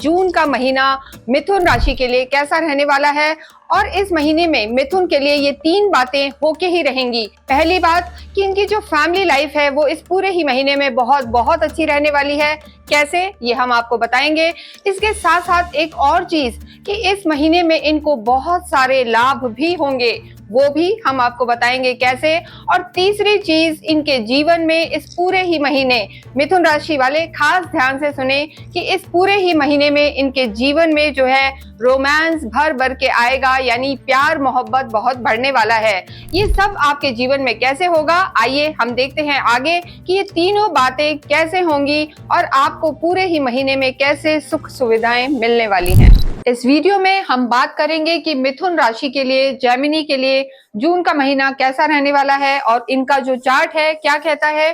जून का महीना मिथुन राशि के लिए कैसा रहने वाला है और इस महीने में मिथुन के लिए ये 3 बातें होके ही रहेंगी। पहली बात कि इनकी जो फैमिली लाइफ है वो इस पूरे ही महीने में बहुत बहुत अच्छी रहने वाली है। कैसे, ये हम आपको बताएंगे। इसके साथ साथ एक और चीज कि इस महीने में इनको बहुत सारे लाभ भी होंगे, वो भी हम आपको बताएंगे कैसे। और तीसरी चीज, इनके जीवन में इस पूरे ही महीने मिथुन राशि वाले खास ध्यान से सुने कि इस पूरे ही महीने में इनके जीवन में जो है रोमांस भर भर के आएगा, यानी प्यार मोहब्बत बहुत बढ़ने वाला है। ये सब आपके जीवन में कैसे होगा, आइए हम देखते हैं आगे कि ये तीनों बातें कैसे होंगी और आपको पूरे ही महीने में कैसे सुख सुविधाएं मिलने वाली हैं। इस वीडियो में हम बात करेंगे कि मिथुन राशि के लिए, जेमिनी के लिए जून का महीना कैसा रहने वाला है और इनका जो चार्ट है क्या कहता है।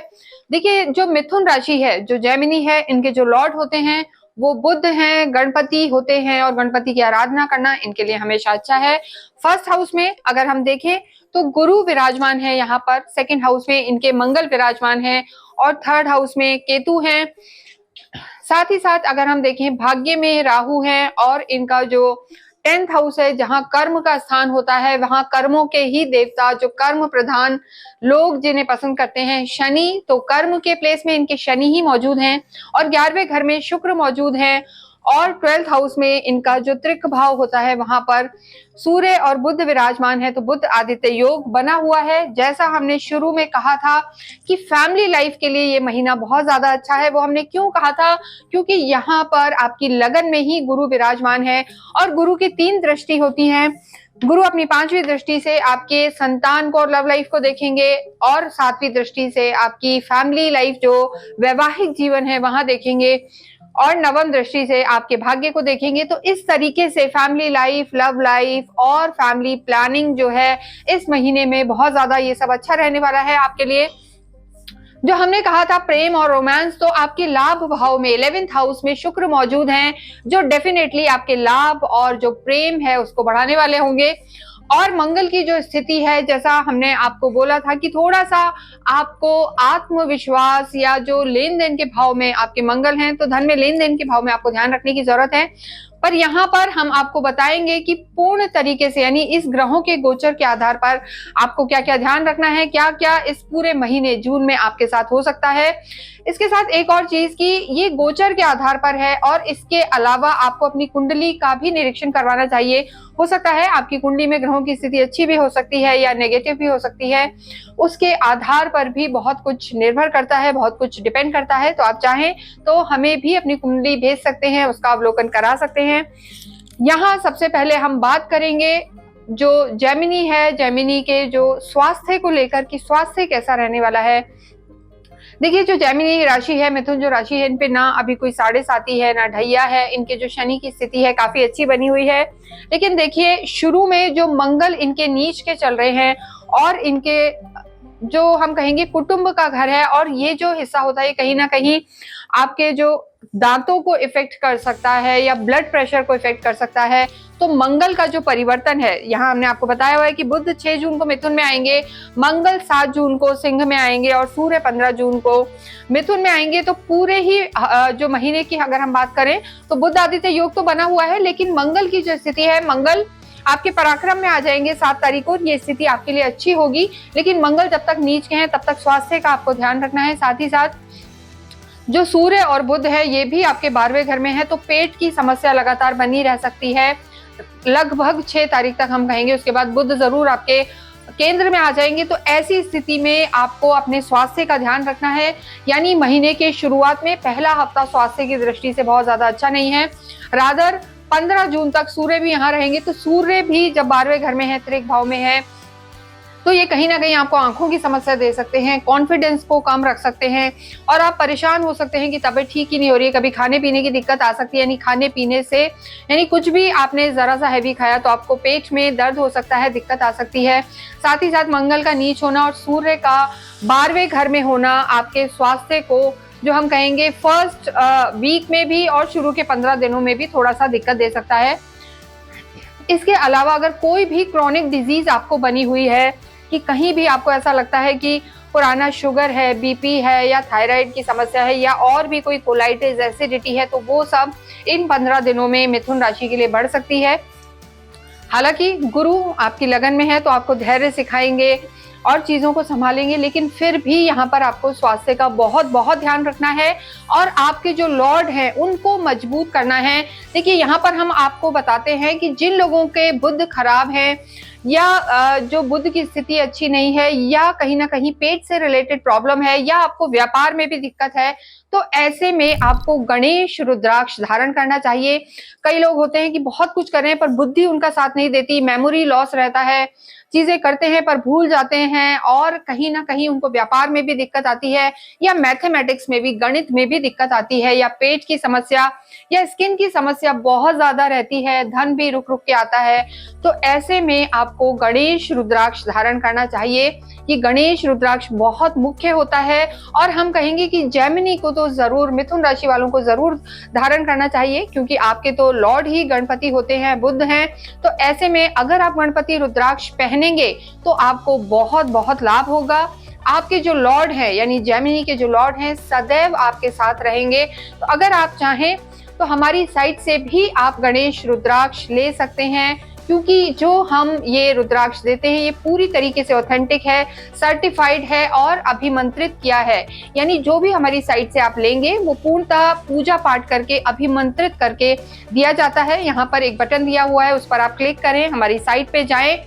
देखिए, जो मिथुन राशि है, जो जेमिनी है, इनके जो लॉर्ड होते हैं वो बुध हैं, गणपति होते हैं और गणपति की आराधना करना इनके लिए हमेशा अच्छा है। फर्स्ट हाउस में अगर हम देखें तो गुरु विराजमान है यहाँ पर, सेकंड हाउस में इनके मंगल विराजमान है और थर्ड हाउस में केतु हैं। साथ ही साथ अगर हम देखें भाग्य में राहु है और इनका जो 10th हाउस है जहां कर्म का स्थान होता है, वहां कर्मों के ही देवता, जो कर्म प्रधान लोग जिन्हें पसंद करते हैं, शनि, तो कर्म के प्लेस में इनके शनि ही मौजूद हैं और 11वें घर में शुक्र मौजूद है और 12th हाउस में इनका जो त्रिक भाव होता है वहां पर सूर्य और बुध विराजमान है। तो बुध आदित्य योग बना हुआ है। जैसा हमने शुरू में कहा था कि फैमिली लाइफ के लिए ये महीना बहुत ज्यादा अच्छा है। वो हमने क्यों कहा था, क्योंकि यहाँ पर आपकी लगन में ही गुरु विराजमान है और गुरु की 3 दृष्टि होती हैं। गुरु अपनी 5वीं दृष्टि से आपके संतान को और लव लाइफ को देखेंगे और 7वीं दृष्टि से आपकी फैमिली लाइफ, जो वैवाहिक जीवन है, वहां देखेंगे और 9वीं दृष्टि से आपके भाग्य को देखेंगे। तो इस तरीके से फैमिली लाइफ, लव लाइफ और फैमिली प्लानिंग जो है इस महीने में बहुत ज्यादा ये सब अच्छा रहने वाला है आपके लिए। जो हमने कहा था प्रेम और रोमांस, तो आपके लाभ भाव में 11th हाउस में शुक्र मौजूद हैं, जो डेफिनेटली आपके लाभ और जो प्रेम है उसको बढ़ाने वाले होंगे। और मंगल की जो स्थिति है, जैसा हमने आपको बोला था कि थोड़ा सा आपको आत्मविश्वास या जो लेन देन के भाव में आपके मंगल हैं, तो धन में लेन देन के भाव में आपको ध्यान रखने की जरूरत है। पर यहाँ पर हम आपको बताएंगे कि पूर्ण तरीके से, यानी इस ग्रहों के गोचर के आधार पर आपको क्या क्या ध्यान रखना है, क्या क्या इस पूरे महीने जून में आपके साथ हो सकता है। इसके साथ एक और चीज कि ये गोचर के आधार पर है और इसके अलावा आपको अपनी कुंडली का भी निरीक्षण करवाना चाहिए। हो सकता है आपकी कुंडली में ग्रहों की स्थिति अच्छी भी हो सकती है या नेगेटिव भी हो सकती है, उसके आधार पर भी बहुत कुछ निर्भर करता है, बहुत कुछ डिपेंड करता है। तो आप चाहें तो हमें भी अपनी कुंडली भेज सकते हैं, उसका अवलोकन करा सकते हैं। यहाँ सबसे पहले हम बात करेंगे जो जेमिनी है, जेमिनी के जो स्वास्थ्य को लेकर कि स्वास्थ्य कैसा रहने वाला है। देखिए, जो जेमिनी राशि है, मिथुन जो राशि है, इन पे ना अभी कोई 7.5 है ना ढैया है। इनके जो शनि की स्थिति है काफी अच्छी बनी हुई है, लेकिन देखिए शुरू में जो मंगल इनके नीच के चल रहे हैं और इनके जो हम कहेंगे कुटुंब का घर है और ये जो हिस्सा होता है कहीं ना कहीं आपके जो दांतों को इफेक्ट कर सकता है या ब्लड प्रेशर को इफेक्ट कर सकता है। तो मंगल का जो परिवर्तन है, यहाँ हमने आपको बताया हुआ है कि बुध 6 जून को मिथुन में आएंगे, मंगल 7 जून को सिंह में आएंगे और सूर्य 15 जून को मिथुन में आएंगे। तो पूरे ही जो महीने की अगर हम बात करें तो बुध आदित्य योग तो बना हुआ है, लेकिन मंगल की जो स्थिति है, मंगल आपके पराक्रम में आ जाएंगे 7 तारीख को। ये स्थिति आपके लिए अच्छी होगी, लेकिन मंगल जब तक नीच के हैं तब तक स्वास्थ्य का आपको ध्यान रखना है। साथ ही साथ जो सूर्य और बुध है ये भी आपके 12वें घर में है, तो पेट की समस्या लगातार बनी रह सकती है लगभग 6 तारीख तक हम कहेंगे। उसके बाद बुध जरूर आपके केंद्र में आ जाएंगे। तो ऐसी स्थिति में आपको अपने स्वास्थ्य का ध्यान रखना है, यानी महीने के शुरुआत में पहला हफ्ता स्वास्थ्य की दृष्टि से बहुत ज्यादा अच्छा नहीं है। रादर 15 जून तक सूर्य भी यहाँ रहेंगे, तो सूर्य भी जब 12वें घर में है, त्रिक भाव में है, तो ये कहीं ना कहीं आपको आंखों की समस्या दे सकते हैं, कॉन्फिडेंस को कम रख सकते हैं और आप परेशान हो सकते हैं कि तबीयत ठीक ही नहीं हो रही है। कभी खाने पीने की दिक्कत आ सकती है, यानी खाने पीने से, यानी कुछ भी आपने जरा सा हैवी खाया तो आपको पेट में दर्द हो सकता है, दिक्कत आ सकती है। साथ ही साथ मंगल का नीच होना और सूर्य का 12वें घर में होना आपके स्वास्थ्य को, जो हम कहेंगे फर्स्ट वीक में भी और शुरू के 15 दिनों में भी थोड़ा सा दिक्कत दे सकता है। इसके अलावा अगर कोई भी क्रॉनिक डिजीज आपको बनी हुई है कि कहीं भी आपको ऐसा लगता है कि पुराना शुगर है, बीपी है या थायराइड की समस्या है या और भी कोई कोलाइटिस, एसिडिटी है, तो वो सब इन 15 दिनों में मिथुन राशि के लिए बढ़ सकती है। हालांकि गुरु आपकी लगन में है तो आपको धैर्य सिखाएंगे और चीजों को संभालेंगे, लेकिन फिर भी यहाँ पर आपको स्वास्थ्य का बहुत बहुत ध्यान रखना है और आपके जो लॉर्ड हैं उनको मजबूत करना है। देखिए, यहाँ पर हम आपको बताते हैं कि जिन लोगों के बुध खराब है या जो बुध की स्थिति अच्छी नहीं है या कहीं ना कहीं पेट से रिलेटेड प्रॉब्लम है या आपको व्यापार में भी दिक्कत है, तो ऐसे में आपको गणेश रुद्राक्ष धारण करना चाहिए। कई लोग होते हैं कि बहुत कुछ कर रहे हैं पर बुद्धि उनका साथ नहीं देती, मेमोरी लॉस रहता है, चीजें करते हैं पर भूल जाते हैं और कहीं ना कहीं उनको व्यापार में भी दिक्कत आती है या मैथमेटिक्स में भी, गणित में भी दिक्कत आती है या पेट की समस्या या स्किन की समस्या बहुत ज्यादा रहती है, धन भी रुक रुक के आता है। तो ऐसे में आपको गणेश रुद्राक्ष धारण करना चाहिए। ये गणेश रुद्राक्ष बहुत मुख्य होता है और हम कहेंगे कि जेमिनी को तो जरूर, मिथुन राशि वालों को जरूर धारण करना चाहिए क्योंकि आपके तो लॉर्ड ही गणपति होते हैं, बुध हैं। तो ऐसे में अगर आप गणपति रुद्राक्ष पहनेंगे तो आपको बहुत बहुत लाभ होगा। आपके जो लॉर्ड हैं यानी जेमिनी के जो लॉर्ड हैं सदैव आपके साथ रहेंगे। तो अगर आप चाहें तो हमारी साइट से भी आप गणेश रुद्राक्ष ले सकते हैं क्योंकि जो हम ये रुद्राक्ष देते हैं ये पूरी तरीके से ऑथेंटिक है, सर्टिफाइड है और अभिमंत्रित किया है। यानी जो भी हमारी साइट से आप लेंगे वो पूर्णतः पूजा पाठ करके अभिमंत्रित करके दिया जाता है। यहाँ पर एक बटन दिया हुआ है, उस पर आप क्लिक करें, हमारी साइट पे जाएं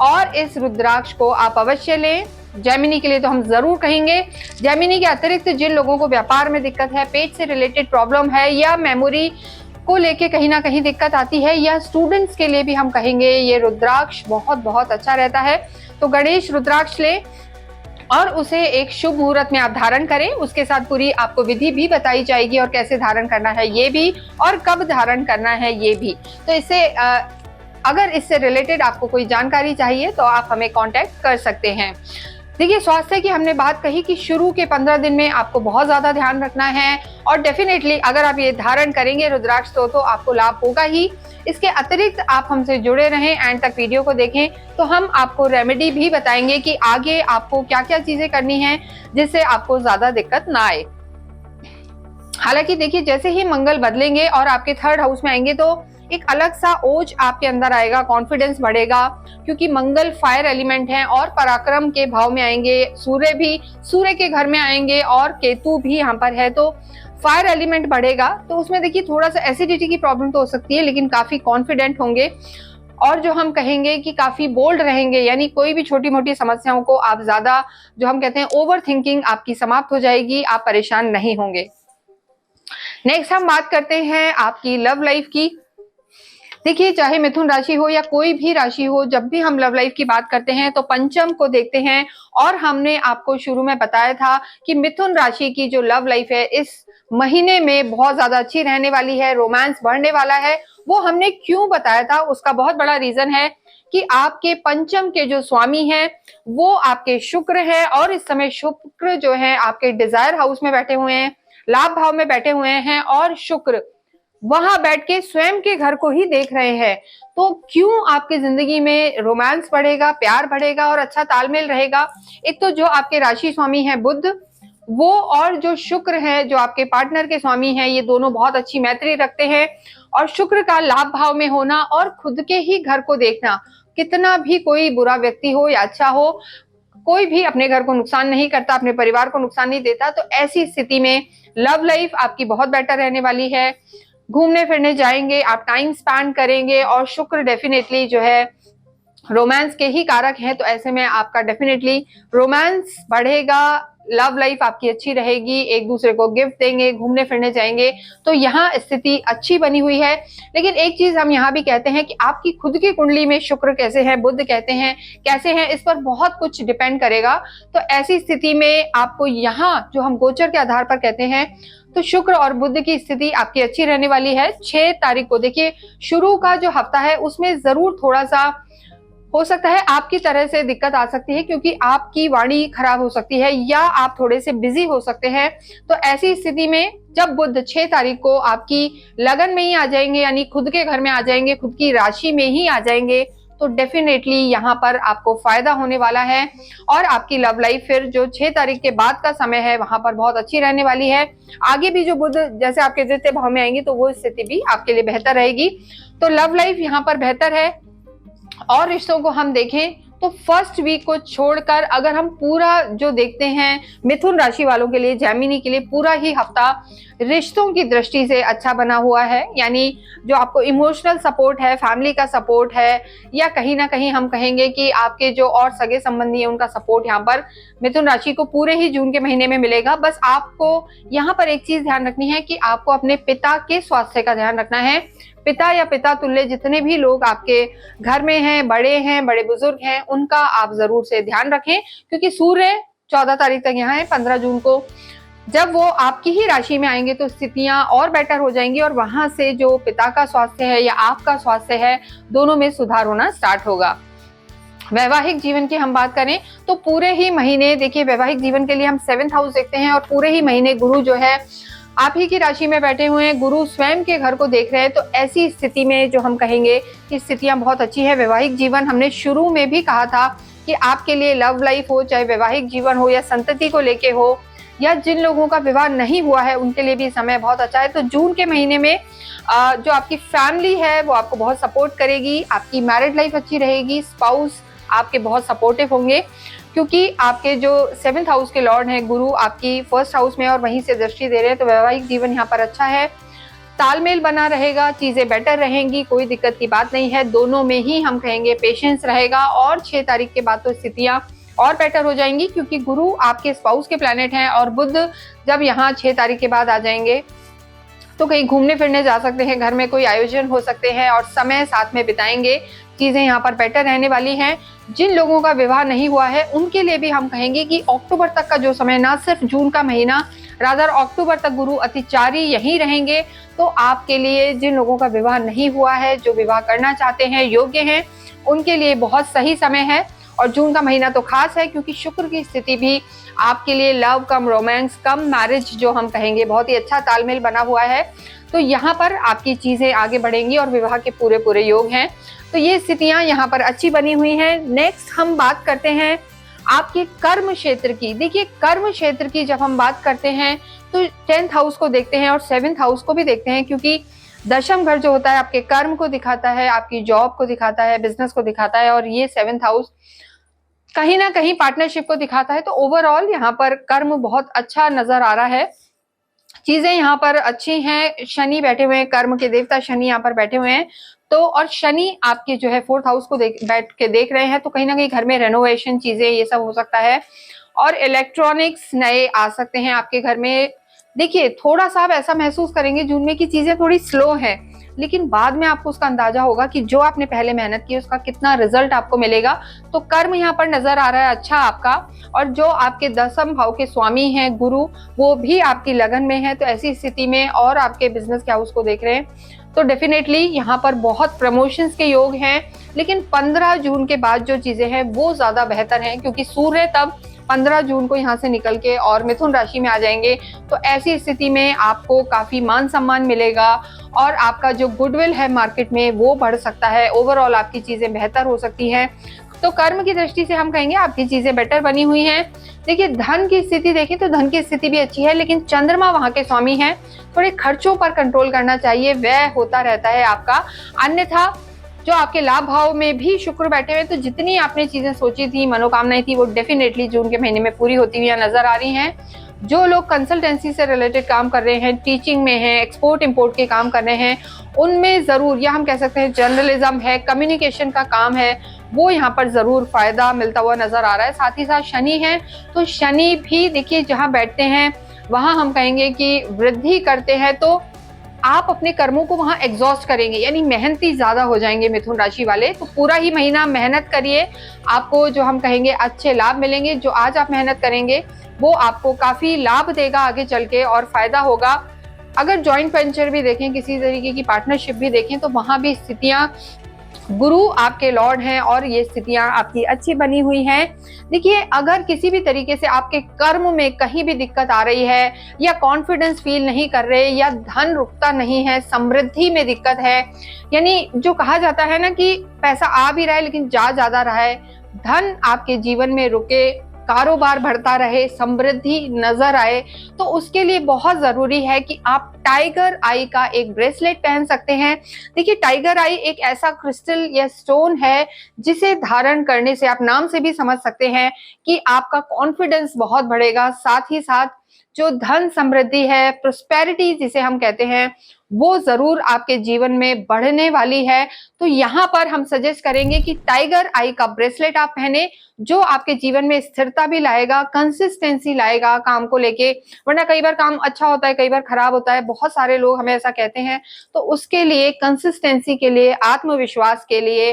और इस रुद्राक्ष को आप अवश्य लें। जेमिनी के लिए तो हम जरूर कहेंगे। जेमिनी के अतिरिक्त जिन लोगों को व्यापार में दिक्कत है, पेट से रिलेटेड प्रॉब्लम है या मेमोरी को लेके कहीं ना कहीं दिक्कत आती है या स्टूडेंट्स के लिए भी हम कहेंगे ये रुद्राक्ष बहुत बहुत अच्छा रहता है। तो गणेश रुद्राक्ष लें और उसे एक शुभ मुहूर्त में आप धारण करें। उसके साथ पूरी आपको विधि भी बताई जाएगी और कैसे धारण करना है ये भी और कब धारण करना है ये भी। तो इससे अगर इससे रिलेटेड आपको कोई जानकारी चाहिए तो आप हमें कांटेक्ट कर सकते हैं। देखिए, स्वास्थ्य की हमने बात कही कि शुरू के 15 दिन में आपको बहुत ज्यादा ध्यान रखना है और डेफिनेटली अगर आप ये धारण करेंगे रुद्राक्ष तो आपको लाभ होगा ही। इसके अतिरिक्त आप हमसे जुड़े रहें, एंड तक वीडियो को देखें तो हम आपको रेमेडी भी बताएंगे कि आगे आपको क्या क्या चीजें करनी है जिससे आपको ज्यादा दिक्कत ना आए। हालांकि देखिए, जैसे ही मंगल बदलेंगे और आपके 3rd हाउस में आएंगे तो एक अलग सा ओज आपके अंदर आएगा, कॉन्फिडेंस बढ़ेगा क्योंकि मंगल फायर एलिमेंट है और पराक्रम के भाव में आएंगे। सूर्य भी सूर्य के घर में आएंगे और केतु भी यहाँ पर है, तो फायर एलिमेंट बढ़ेगा। तो उसमें देखिए थोड़ा सा एसिडिटी की प्रॉब्लम तो हो सकती है लेकिन काफी कॉन्फिडेंट होंगे और जो हम कहेंगे कि काफी बोल्ड रहेंगे, यानी कोई भी छोटी मोटी समस्याओं को आप ज्यादा, जो हम कहते हैं ओवर थिंकिंग आपकी समाप्त हो जाएगी, आप परेशान नहीं होंगे। नेक्स्ट हम बात करते हैं आपकी लव लाइफ की। देखिए, चाहे मिथुन राशि हो या कोई भी राशि हो, जब भी हम लव लाइफ की बात करते हैं तो पंचम को देखते हैं और हमने आपको शुरू में बताया था कि मिथुन राशि की जो लव लाइफ है इस महीने में बहुत ज्यादा अच्छी रहने वाली है, रोमांस बढ़ने वाला है। वो हमने क्यों बताया था, उसका बहुत बड़ा रीजन है कि आपके पंचम के जो स्वामी हैं वो आपके शुक्र है और इस समय शुक्र जो है आपके डिजायर हाउस में बैठे हुए हैं, लाभ भाव में बैठे हुए हैं और शुक्र वहां बैठ के स्वयं के घर को ही देख रहे हैं। तो क्यों आपकी जिंदगी में रोमांस बढ़ेगा, प्यार बढ़ेगा और अच्छा तालमेल रहेगा। एक तो जो आपके राशि स्वामी है बुध, वो और जो शुक्र है जो आपके पार्टनर के स्वामी हैं, ये दोनों बहुत अच्छी मैत्री रखते हैं और शुक्र का लाभ भाव में होना और खुद के ही घर को देखना, कितना भी कोई बुरा व्यक्ति हो या अच्छा हो, कोई भी अपने घर को नुकसान नहीं करता, अपने परिवार को नुकसान नहीं देता। तो ऐसी स्थिति में लव लाइफ आपकी बहुत बेटर रहने वाली है। घूमने फिरने जाएंगे, आप टाइम स्पेंड करेंगे और शुक्र डेफिनेटली जो है रोमांस के ही कारक हैं, तो ऐसे में आपका डेफिनेटली रोमांस बढ़ेगा, लव लाइफ आपकी अच्छी रहेगी, एक दूसरे को गिफ्ट देंगे, घूमने फिरने जाएंगे। तो यहाँ स्थिति अच्छी बनी हुई है। लेकिन एक चीज हम यहाँ भी कहते हैं कि आपकी खुद की कुंडली में शुक्र कैसे है, बुध कहते हैं कैसे हैं, इस पर बहुत कुछ डिपेंड करेगा। तो ऐसी स्थिति में आपको यहाँ जो हम गोचर के आधार पर कहते हैं तो शुक्र और बुध की स्थिति आपकी अच्छी रहने वाली है। 6 तारीख को देखिए शुरू का जो हफ्ता है उसमें जरूर थोड़ा सा हो सकता है आपकी तरह से दिक्कत आ सकती है क्योंकि आपकी वाणी खराब हो सकती है या आप थोड़े से बिजी हो सकते हैं। तो ऐसी स्थिति में जब बुध 6 तारीख को आपकी लगन में ही आ जाएंगे, यानी खुद के घर में आ जाएंगे, खुद की राशि में ही आ जाएंगे, तो डेफिनेटली यहाँ पर आपको फायदा होने वाला है और आपकी लव लाइफ फिर जो 6 तारीख के बाद का समय है वहां पर बहुत अच्छी रहने वाली है। आगे भी जो बुध जैसे आपके द्वितीय भाव में आएंगे तो वो स्थिति भी आपके लिए बेहतर रहेगी। तो लव लाइफ यहाँ पर बेहतर है। और रिश्तों को हम देखें तो फर्स्ट वीक को छोड़कर अगर हम पूरा जो देखते हैं मिथुन राशि वालों के लिए, जेमिनी के लिए पूरा ही हफ्ता रिश्तों की दृष्टि से अच्छा बना हुआ है। यानी जो आपको इमोशनल सपोर्ट है, फैमिली का सपोर्ट है, या कहीं ना कहीं हम कहेंगे कि आपके जो और सगे संबंधी है उनका सपोर्ट यहाँ पर मिथुन राशि को पूरे ही जून के महीने में मिलेगा। बस आपको यहाँ पर एक चीज ध्यान रखनी है कि आपको अपने पिता के स्वास्थ्य का ध्यान रखना है। पिता या पिता तुल्य जितने भी लोग आपके घर में हैं, बड़े बुजुर्ग हैं, उनका आप जरूर से ध्यान रखें, क्योंकि सूर्य 14 तारीख तक यहाँ है। 15 जून को जब वो आपकी ही राशि में आएंगे तो स्थितियां और बेटर हो जाएंगी और वहां से जो पिता का स्वास्थ्य है या आपका स्वास्थ्य है, दोनों में सुधार होना स्टार्ट होगा। वैवाहिक जीवन की हम बात करें तो पूरे ही महीने देखिए वैवाहिक जीवन के लिए हम 7th हाउस देखते हैं और पूरे ही महीने गुरु जो है आप ही की राशि में बैठे हुए हैं, गुरु स्वयं के घर को देख रहे हैं। तो ऐसी स्थिति में जो हम कहेंगे कि स्थितियां बहुत अच्छी है। वैवाहिक जीवन हमने शुरू में भी कहा था कि आपके लिए लव लाइफ हो, चाहे वैवाहिक जीवन हो या संतति को लेके हो, या जिन लोगों का विवाह नहीं हुआ है उनके लिए भी समय बहुत अच्छा है। तो जून के महीने में जो आपकी फैमिली है वो आपको बहुत सपोर्ट करेगी, आपकी मैरिड लाइफ अच्छी रहेगी, स्पाउस आपके बहुत सपोर्टिव होंगे, क्योंकि आपके जो 7th हाउस के लॉर्ड हैं गुरु आपकी 1st हाउस में और वहीं से दृष्टि दे रहे हैं। तो वैवाहिक जीवन यहाँ पर अच्छा है, तालमेल बना रहेगा, चीजें बेटर रहेंगी, कोई दिक्कत की बात नहीं है। दोनों में ही हम कहेंगे पेशेंस रहेगा और 6 तारीख के बाद तो स्थितियां और बेटर हो जाएंगी, क्योंकि गुरु आपके स्पाउस के प्लैनेट हैं और बुध जब यहाँ 6 तारीख के बाद आ जाएंगे तो कहीं घूमने फिरने जा सकते हैं, घर में कोई आयोजन हो सकते हैं और समय साथ में बिताएंगे। चीजें यहाँ पर बेटर रहने वाली हैं। जिन लोगों का विवाह नहीं हुआ है उनके लिए भी हम कहेंगे कि अक्टूबर तक का जो समय, ना सिर्फ जून का महीना, रादर अक्टूबर तक गुरु अतिचारी यहीं रहेंगे। तो आपके लिए जिन लोगों का विवाह नहीं हुआ है, जो विवाह करना चाहते हैं, योग्य हैं, उनके लिए बहुत सही समय है। और जून का महीना तो खास है क्योंकि शुक्र की स्थिति भी आपके लिए लव कम रोमांस कम मैरिज जो हम कहेंगे बहुत ही अच्छा तालमेल बना हुआ है। तो यहाँ पर आपकी चीजें आगे बढ़ेंगी और विवाह के पूरे योग हैं। तो ये स्थितियां यहाँ पर अच्छी बनी हुई हैं। नेक्स्ट हम बात करते हैं आपके कर्म क्षेत्र की। देखिए कर्म क्षेत्र की जब हम बात करते हैं तो 10th हाउस को देखते हैं और 7th हाउस को भी देखते हैं, क्योंकि दशम घर जो होता है आपके कर्म को दिखाता है, आपकी जॉब को दिखाता है, बिजनेस को दिखाता है, और ये 7th हाउस कहीं ना कहीं पार्टनरशिप को दिखाता है। तो ओवरऑल यहाँ पर कर्म बहुत अच्छा नजर आ रहा है, चीजें यहाँ पर अच्छी हैं। शनि बैठे हुए हैं, कर्म के देवता शनि यहाँ पर बैठे हुए हैं। तो और शनि आपके जो है 4th हाउस को बैठ के देख रहे हैं, तो कहीं ना कहीं घर में रेनोवेशन चीजें ये सब हो सकता है और इलेक्ट्रॉनिक्स नए आ सकते हैं आपके घर में। देखिए थोड़ा सा आप ऐसा महसूस करेंगे जून में कि चीजें थोड़ी स्लो है, लेकिन बाद में आपको उसका अंदाजा होगा कि जो आपने पहले मेहनत की उसका कितना रिजल्ट आपको मिलेगा। तो कर्म यहाँ पर नजर आ रहा है अच्छा आपका, और जो आपके 10th भाव के स्वामी हैं गुरु, वो भी आपकी लगन में है। तो ऐसी स्थिति में और आपके बिजनेस के हाउस को देख रहे हैं, तो डेफिनेटली यहाँ पर बहुत प्रमोशंस के योग हैं। लेकिन 15 जून के बाद जो चीजें हैं वो ज्यादा बेहतर हैं, क्योंकि सूर्य तब 15 जून को यहाँ से निकल के और मिथुन राशि में आ जाएंगे। तो ऐसी स्थिति में आपको काफी मान सम्मान मिलेगा और आपका जो गुडविल है मार्केट में वो बढ़ सकता है। ओवरऑल आपकी चीजें बेहतर हो सकती हैं। तो कर्म की दृष्टि से हम कहेंगे आपकी चीजें बेटर बनी हुई हैं। देखिए धन की स्थिति देखें तो धन की स्थिति भी अच्छी है, लेकिन चंद्रमा वहां के स्वामी हैं, थोड़े खर्चों पर कंट्रोल करना चाहिए, व्यय होता रहता है आपका। अन्यथा जो आपके लाभ भाव में भी शुक्र बैठे हुए, तो जितनी आपने चीजें सोची थी, मनोकामनाएं थी, वो डेफिनेटली जून के महीने में पूरी होती हुई नजर आ रही हैं। जो लोग कंसल्टेंसी से रिलेटेड काम कर रहे हैं, टीचिंग में हैं, एक्सपोर्ट इंपोर्ट के काम कर रहे हैं, उनमें जरूर, या हम कह सकते हैं जर्नलिज्म है, कम्युनिकेशन का काम है, वो यहाँ पर जरूर फायदा मिलता हुआ नजर आ रहा है। साथ ही साथ शनि है, तो शनि भी देखिए जहाँ बैठते हैं वहां हम कहेंगे कि वृद्धि करते हैं। तो आप अपने कर्मों को वहां एग्जॉस्ट करेंगे, यानी मेहनती ज्यादा हो जाएंगे मिथुन राशि वाले। तो पूरा ही महीना मेहनत करिए, आपको जो हम कहेंगे अच्छे लाभ मिलेंगे। जो आज आप मेहनत करेंगे वो आपको काफी लाभ देगा आगे चल के और फायदा होगा। अगर जॉइंट वेंचर भी देखें, किसी तरीके की पार्टनरशिप भी देखें, तो वहां भी स्थितियां गुरु आपके लॉर्ड हैं और ये स्थितियां आपकी अच्छी बनी हुई हैं। देखिए, अगर किसी भी तरीके से आपके कर्म में कहीं भी दिक्कत आ रही है या कॉन्फिडेंस फील नहीं कर रहे या धन रुकता नहीं है, समृद्धि में दिक्कत है, यानी जो कहा जाता है ना कि पैसा आ भी रहा है लेकिन जा ज्यादा रहा है, धन आपके जीवन में रुके, कारोबार बढ़ता रहे, समृद्धि नजर आए, तो उसके लिए बहुत जरूरी है कि आप टाइगर आई का एक ब्रेसलेट पहन सकते हैं। देखिए, टाइगर आई एक ऐसा क्रिस्टल या स्टोन है जिसे धारण करने से आप नाम से भी समझ सकते हैं कि आपका कॉन्फिडेंस बहुत बढ़ेगा, साथ ही साथ जो धन समृद्धि है, प्रोस्पेरिटी जिसे हम कहते हैं, वो जरूर आपके जीवन में बढ़ने वाली है। तो यहाँ पर हम सजेस्ट करेंगे कि टाइगर आई का ब्रेसलेट आप पहने, जो आपके जीवन में स्थिरता भी लाएगा, कंसिस्टेंसी लाएगा काम को लेके। वरना कई बार काम अच्छा होता है, कई बार खराब होता है, बहुत सारे लोग हमें ऐसा कहते हैं। तो उसके लिए, कंसिस्टेंसी के लिए, आत्मविश्वास के लिए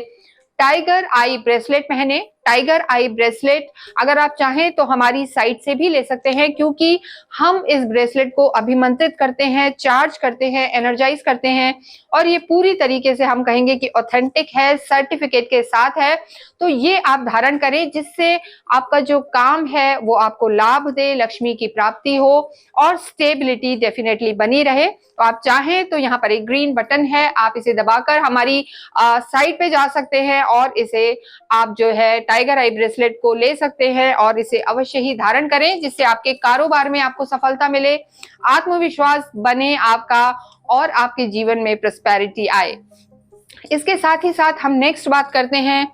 टाइगर आई ब्रेसलेट पहने। टाइगर आई ब्रेसलेट अगर आप चाहें तो हमारी साइट से भी ले सकते हैं, क्योंकि हम इस ब्रेसलेट को अभिमंत्रित करते हैं, चार्ज करते हैं, एनर्जाइज करते हैं, और ये पूरी तरीके से हम कहेंगे कि ऑथेंटिक है, सर्टिफिकेट के साथ है। तो ये आप धारण करें, जिससे आपका जो काम है वो आपको लाभ दे, लक्ष्मी की प्राप्ति हो और स्टेबिलिटी डेफिनेटली बनी रहे। तो आप चाहें तो यहाँ पर एक ग्रीन बटन है, आप इसे दबाकर हमारी साइट पे जा सकते हैं और इसे आप जो है टाइगर आई ब्रेसलेट को ले सकते हैं और इसे अवश्य ही धारण करें, जिससे आपके कारोबार में आपको सफलता मिले, आत्मविश्वास बने आपका और आपके जीवन में प्रॉस्पेरिटी आए। इसके साथ ही साथ हम नेक्स्ट बात करते हैं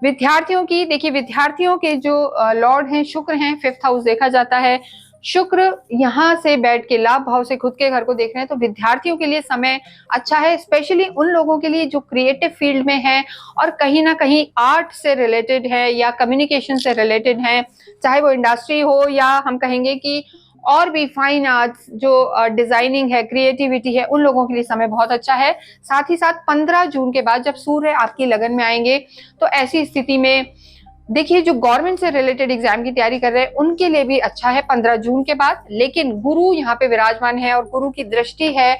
विद्यार्थियों की। देखिए, विद्यार्थियों के जो लॉर्ड हैं शुक्र हैं, 5th हाउस देखा जाता है। शुक्र यहाँ से बैठ के लाभ भाव से खुद के घर को देख रहे हैं, तो विद्यार्थियों के लिए समय अच्छा है, स्पेशली उन लोगों के लिए जो क्रिएटिव फील्ड में है और कहीं ना कहीं आर्ट से रिलेटेड है या कम्युनिकेशन से रिलेटेड है, चाहे वो इंडस्ट्री हो या हम कहेंगे कि और भी फाइन आर्ट्स, जो डिजाइनिंग है, क्रिएटिविटी है, उन लोगों के लिए समय बहुत अच्छा है। साथ ही साथ 15 जून के बाद जब सूर्य आपकी लगन में आएंगे, तो ऐसी स्थिति में देखिए, जो गवर्नमेंट से रिलेटेड एग्जाम की तैयारी कर रहे हैं उनके लिए भी अच्छा है 15 जून के बाद। लेकिन गुरु यहाँ पे विराजमान है और गुरु की दृष्टि है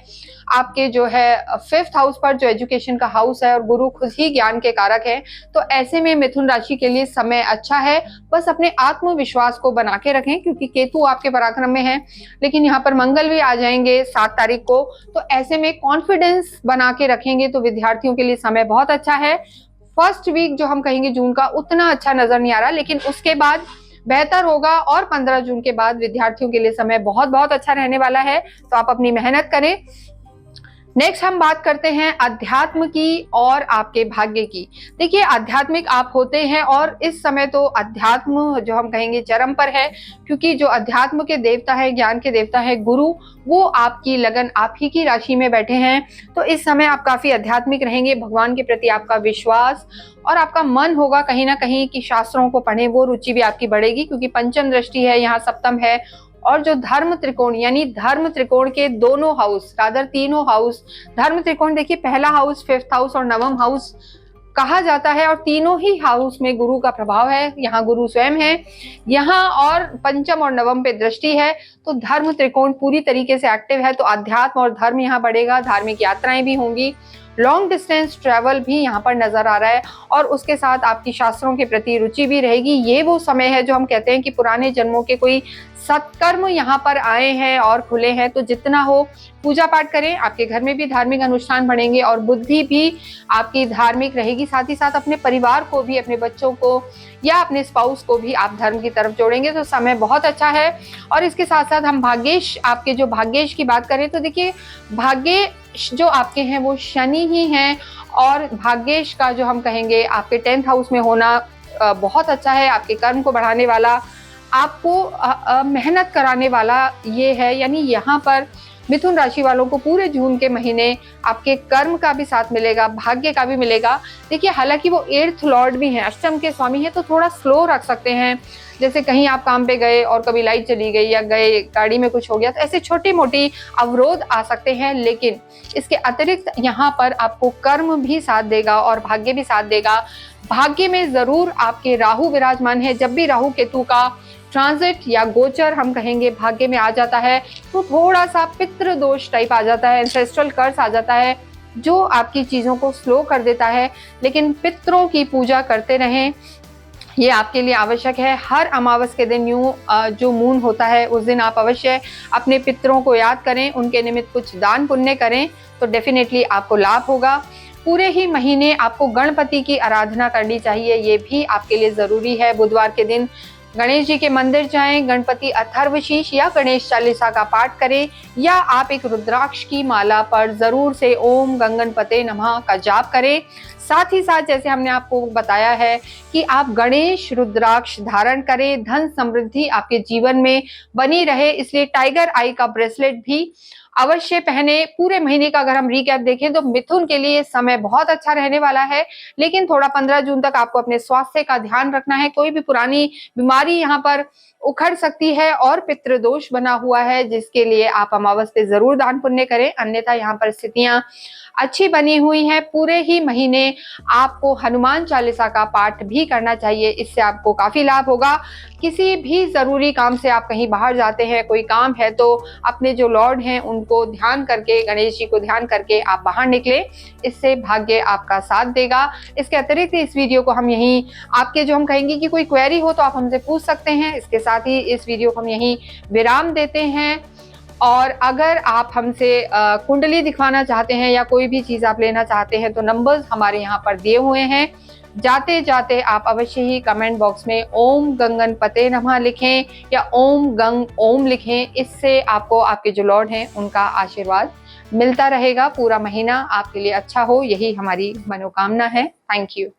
आपके जो है 5th हाउस पर, जो एजुकेशन का हाउस है, और गुरु खुद ही ज्ञान के कारक है। तो ऐसे में मिथुन राशि के लिए समय अच्छा है। बस अपने आत्मविश्वास को बना के रखें, क्योंकि केतु आपके पराक्रम में है, लेकिन यहाँ पर मंगल भी आ जाएंगे 7 तारीख को। तो ऐसे में कॉन्फिडेंस बना के रखेंगे तो विद्यार्थियों के लिए समय बहुत अच्छा है। फर्स्ट वीक जो हम कहेंगे जून का, उतना अच्छा नजर नहीं आ रहा, लेकिन उसके बाद बेहतर होगा और 15 जून के बाद विद्यार्थियों के लिए समय बहुत बहुत अच्छा रहने वाला है। तो आप अपनी मेहनत करें। नेक्स्ट हम बात करते हैं अध्यात्म की और आपके भाग्य की। देखिए, आध्यात्मिक आप होते हैं और इस समय तो अध्यात्म जो हम कहेंगे चरम पर है, क्योंकि जो अध्यात्म के देवता है, ज्ञान के देवता है गुरु, वो आपकी लगन, आप ही की राशि में बैठे हैं। तो इस समय आप काफी आध्यात्मिक रहेंगे, भगवान के प्रति आपका विश्वास और आपका मन होगा कहीं ना कहीं कि शास्त्रों को पढ़ें, वो रुचि भी आपकी बढ़ेगी, क्योंकि पंचम दृष्टि है, यहाँ सप्तम है। और जो धर्म त्रिकोण, यानी धर्म त्रिकोण के दोनों हाउस, रादर तीनों हाउस, धर्म त्रिकोण देखिए, पहला हाउस, 5th हाउस और 9वां हाउस कहा जाता है, और तीनों ही हाउस में गुरु का प्रभाव है। यहाँ गुरु स्वयं है यहाँ, और पंचम और नवम पे दृष्टि है। तो धर्म त्रिकोण पूरी तरीके से एक्टिव है, तो अध्यात्म और धर्म यहाँ बढ़ेगा, धार्मिक यात्राएं भी होंगी, लॉन्ग डिस्टेंस ट्रैवल भी यहाँ पर नजर आ रहा है, और उसके साथ आपकी शास्त्रों के प्रति रुचि भी रहेगी। ये वो समय है जो हम कहते हैं कि पुराने जन्मों के कोई सत्कर्म यहाँ पर आए हैं और खुले हैं। तो जितना हो पूजा पाठ करें, आपके घर में भी धार्मिक अनुष्ठान बढ़ेंगे और बुद्धि भी आपकी धार्मिक रहेगी। साथ ही साथ अपने परिवार को भी, अपने बच्चों को या अपने स्पाउस को भी आप धर्म की तरफ जोड़ेंगे, तो समय बहुत अच्छा है। और इसके साथ साथ हम भाग्येश, आपके जो भाग्येश की बात करें, तो देखिए, भाग्येश जो आपके हैं वो शनि ही हैं, और भाग्येश का जो हम कहेंगे आपके 10th हाउस में होना बहुत अच्छा है, आपके कर्म को बढ़ाने वाला, आपको मेहनत कराने वाला ये है। यानी यहाँ पर मिथुन राशि वालों को पूरे जून के महीने आपके कर्म का भी साथ मिलेगा, भाग्य का भी मिलेगा। देखिए, हालांकि वो 8th लॉर्ड भी हैं, अष्टम के स्वामी हैं, तो थोड़ा स्लो रख सकते हैं। जैसे कहीं आप काम पे गए और कभी लाइट चली गई, या गए गाड़ी में कुछ हो गया, तो ऐसे छोटी मोटी अवरोध आ सकते हैं। लेकिन इसके अतिरिक्त यहाँ पर आपको कर्म भी साथ देगा और भाग्य भी साथ देगा। भाग्य में जरूर आपके राहु विराजमान है। जब भी राहु केतु का ट्रांजिट या गोचर हम कहेंगे भाग्य में आ जाता है, तो थोड़ा सा पितृ दोष टाइप आ जाता है, एंसेस्ट्रल कर्स आ जाता है, जो आपकी चीज़ों को स्लो कर देता है। लेकिन पितरों की पूजा करते रहें, ये आपके लिए आवश्यक है। हर अमावस के दिन जो मून होता है उस दिन आप अवश्य अपने पितरों को याद करें, उनके निमित्त कुछ दान पुण्य करें, तो डेफिनेटली आपको लाभ होगा। पूरे ही महीने आपको गणपति की आराधना करनी चाहिए, ये भी आपके लिए ज़रूरी है। बुधवार के दिन गणेश जी के मंदिर जाएं, गणपति अथर्वशीष या गणेश चालीसा का पाठ करें, या आप एक रुद्राक्ष की माला पर ज़रूर से ओम गंगणपते नमः का जाप करें। साथ ही साथ जैसे हमने आपको बताया है कि आप गणेश रुद्राक्ष धारण करें, धन समृद्धि आपके जीवन में बनी रहे, इसलिए टाइगर आई का ब्रेसलेट भी अवश्य पहने। पूरे महीने का अगर हम रिकैप देखें तो मिथुन के लिए समय बहुत अच्छा रहने वाला है, लेकिन थोड़ा 15 जून तक आपको अपने स्वास्थ्य का ध्यान रखना है। कोई भी पुरानी बीमारी यहाँ पर उखड़ सकती है और पितृदोष बना हुआ है, जिसके लिए आप अमावस पे जरूर दान पुण्य करें, अन्यथा यहाँ पर स्थितियां अच्छी बनी हुई हैं। पूरे ही महीने आपको हनुमान चालीसा का पाठ भी करना चाहिए, इससे आपको काफी लाभ होगा। किसी भी जरूरी काम से आप कहीं बाहर जाते हैं, कोई काम है, तो अपने जो लॉर्ड हैं उनको ध्यान करके, गणेश जी को ध्यान करके आप बाहर निकले, इससे भाग्य आपका साथ देगा। इसके अतिरिक्त इस वीडियो को हम यहीं, आपके जो हम कहेंगे कि कोई क्वेरी हो तो आप हमसे पूछ सकते हैं। इसके साथ ही इस वीडियो को हम यहीं विराम देते हैं। और अगर आप हमसे कुंडली दिखवाना चाहते हैं या कोई भी चीज़ आप लेना चाहते हैं तो नंबर्स हमारे यहाँ पर दिए हुए हैं। जाते जाते आप अवश्य ही कमेंट बॉक्स में ओम गंगणपते नमः लिखें या ओम गंग ओम लिखें, इससे आपको आपके जो लॉर्ड हैं उनका आशीर्वाद मिलता रहेगा। पूरा महीना आपके लिए अच्छा हो, यही हमारी मनोकामना है। Thank you.